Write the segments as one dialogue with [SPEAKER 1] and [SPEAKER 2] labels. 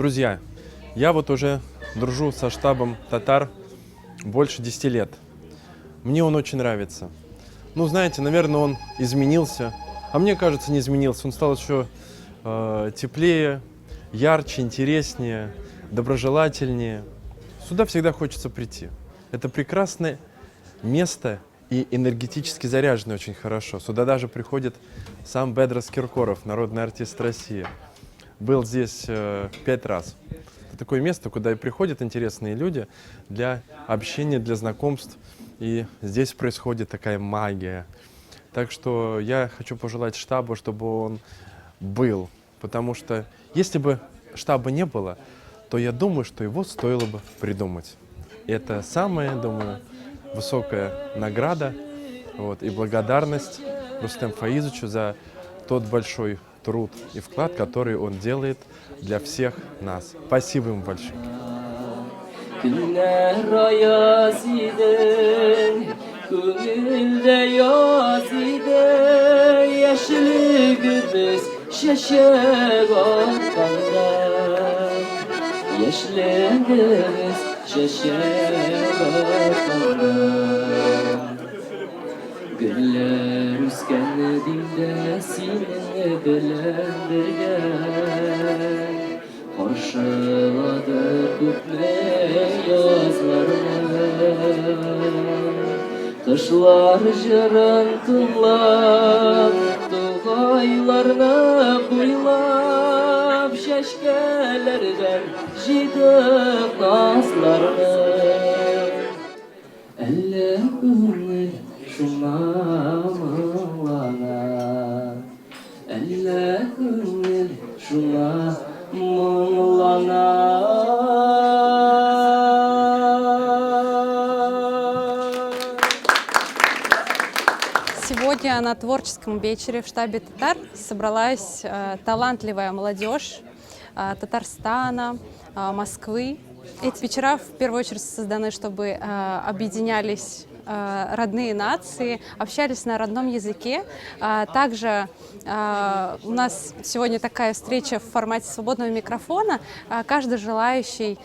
[SPEAKER 1] Друзья, я вот уже дружу со штабом татар больше 10 лет. Мне он очень нравится. Ну, знаете, наверное, он изменился. А мне кажется, не изменился. Он стал еще теплее, ярче, интереснее, доброжелательнее. Сюда всегда хочется прийти. Это прекрасное место и энергетически заряженное очень хорошо. Сюда даже приходит сам Бедрос Киркоров, народный артист России. Был здесь 5 раз. Это такое место, куда и приходят интересные люди для общения, для знакомств. И здесь происходит такая магия. Так что я хочу пожелать штабу, чтобы он был. Потому что если бы штаба не было, то я думаю, что его стоило бы придумать. И это самая, думаю, высокая награда и благодарность Рустему Фаизовичу за тот большой труд и вклад, который он делает для всех нас. Спасибо ему большое.
[SPEAKER 2] Güller üsken dilde seni bilendirgen Karşıladı kutlu yazlarını Kışlar jırın kıllap Tuğaylarına buylap Şeşkelerden jidik nazlarını Elle ümül şunamılana Elle ümül şunamılana
[SPEAKER 3] Сегодня на творческом вечере в штабе «Татар» собралась талантливая молодежь Татарстана, Москвы. Эти вечера в первую очередь созданы, чтобы объединялись родные нации, общались на родном языке. Также у нас сегодня такая встреча в формате свободного микрофона. Каждый желающий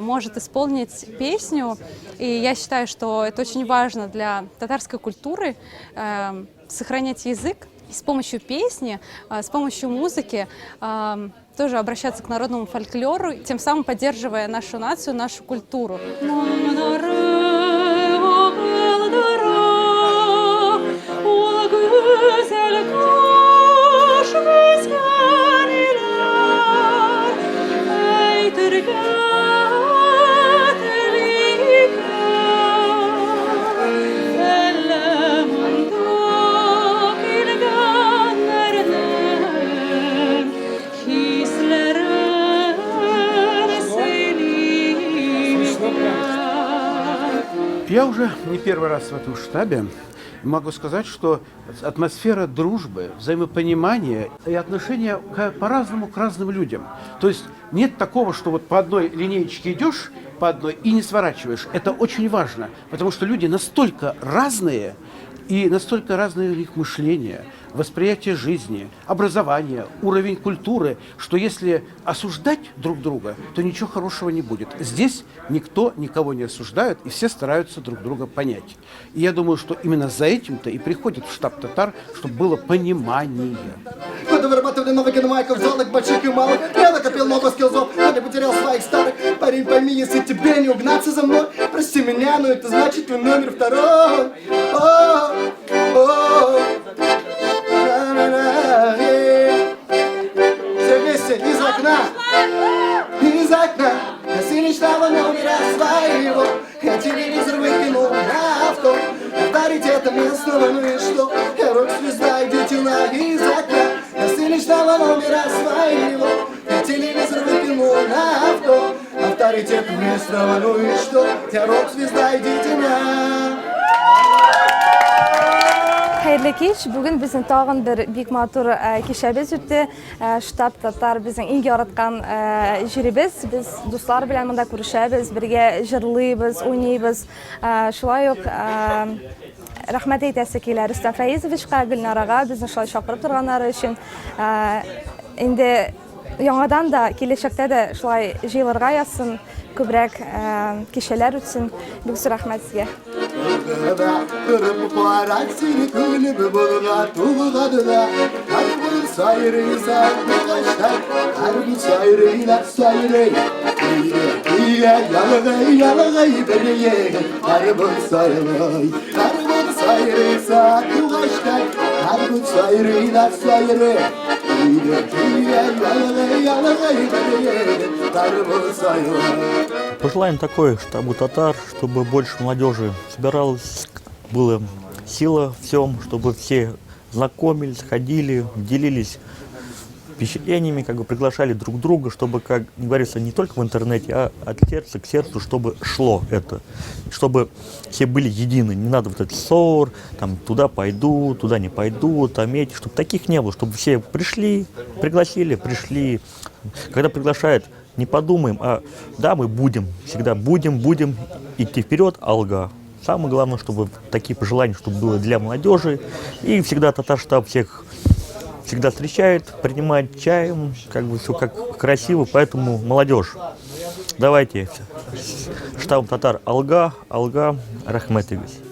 [SPEAKER 3] может исполнить песню. И я считаю, что это очень важно для татарской культуры сохранять язык. И с помощью песни, с помощью музыки тоже обращаться к народному фольклору, тем самым поддерживая нашу нацию, нашу культуру.
[SPEAKER 4] Я уже не первый раз в этом штабе. Могу сказать, что атмосфера дружбы, взаимопонимания и отношения по-разному к разным людям. То есть нет такого, что вот по одной линеечке идешь, по одной и не сворачиваешь. Это очень важно, потому что люди настолько разные, и настолько разное у них мышление, восприятие жизни, образование, уровень культуры, что если осуждать друг друга, то ничего хорошего не будет. Здесь никто никого не осуждает, и все стараются друг друга понять. И я думаю, что именно за этим-то и приходит в штаб татар, чтобы было понимание.
[SPEAKER 5] Годы вырабатывали навыки на майках, золок больших и малых. Я накопил много скиллзов, но не потерял своих старых. Парень, пойми, если тебе не угнаться за мной, прости меня, но это значит твой номер второй. Все вместе из окна, из окна. Я сыничного номера своего. Я телевизор выкинул на авто. Авторитета местного, ну и что? Я рок-звезда, идите на из окна. Я сыничного номера своего. Я телевизор выкинул на авто. Авторитета местного, ну и что? Я рок-звезда, идите на.
[SPEAKER 6] Hayırlı kech. Bugün bizim tağın bir bik matur keşəbiz ötdi. Штаб татар bizim ilk yaratqan jürimiz. Biz dostlar bilan mında görüşəbiz, birgə jırlıyız, oynayırız. Şulay yox rahmet eytəsi ki, Rüstem Faizoviç Gülnar ağa bizni şulay çağırıb turğanları üçün indi Яңадан да киләчәктә дә шулай җыелырга язсын, күбрәк кичәләр үтсен. Бик зур рәхмәт сезгә.
[SPEAKER 5] Kırıp parat seni kulübü bulga tuğladı da Her bir sayrıysa kaçtan Her bir sayrıyla sayrı İye yalıgay beriye Her bir sayrıysa kaçtan Her bir sayrıyla sayrı İye yalıgay beriye Her bir sayrı
[SPEAKER 7] Пожелаем такое штабу татар, чтобы больше молодежи собиралось, была сила в всем, чтобы все знакомились, ходили, делились впечатлениями, как бы приглашали друг друга, чтобы, как говорится, не только в интернете, а от сердца к сердцу, чтобы шло это, чтобы все были едины, не надо вот этот ссор, там туда пойду, туда не пойду, там эти, чтобы таких не было, чтобы все пришли, пригласили, пришли, когда приглашают, не подумаем, а да, мы будем, всегда будем идти вперед, алга. Самое главное, чтобы такие пожелания, чтобы было для молодежи. И всегда татар-штаб всех всегда встречает, принимает чаем, как бы все как красиво. Поэтому молодежь, давайте штаб татар алга, рахметович.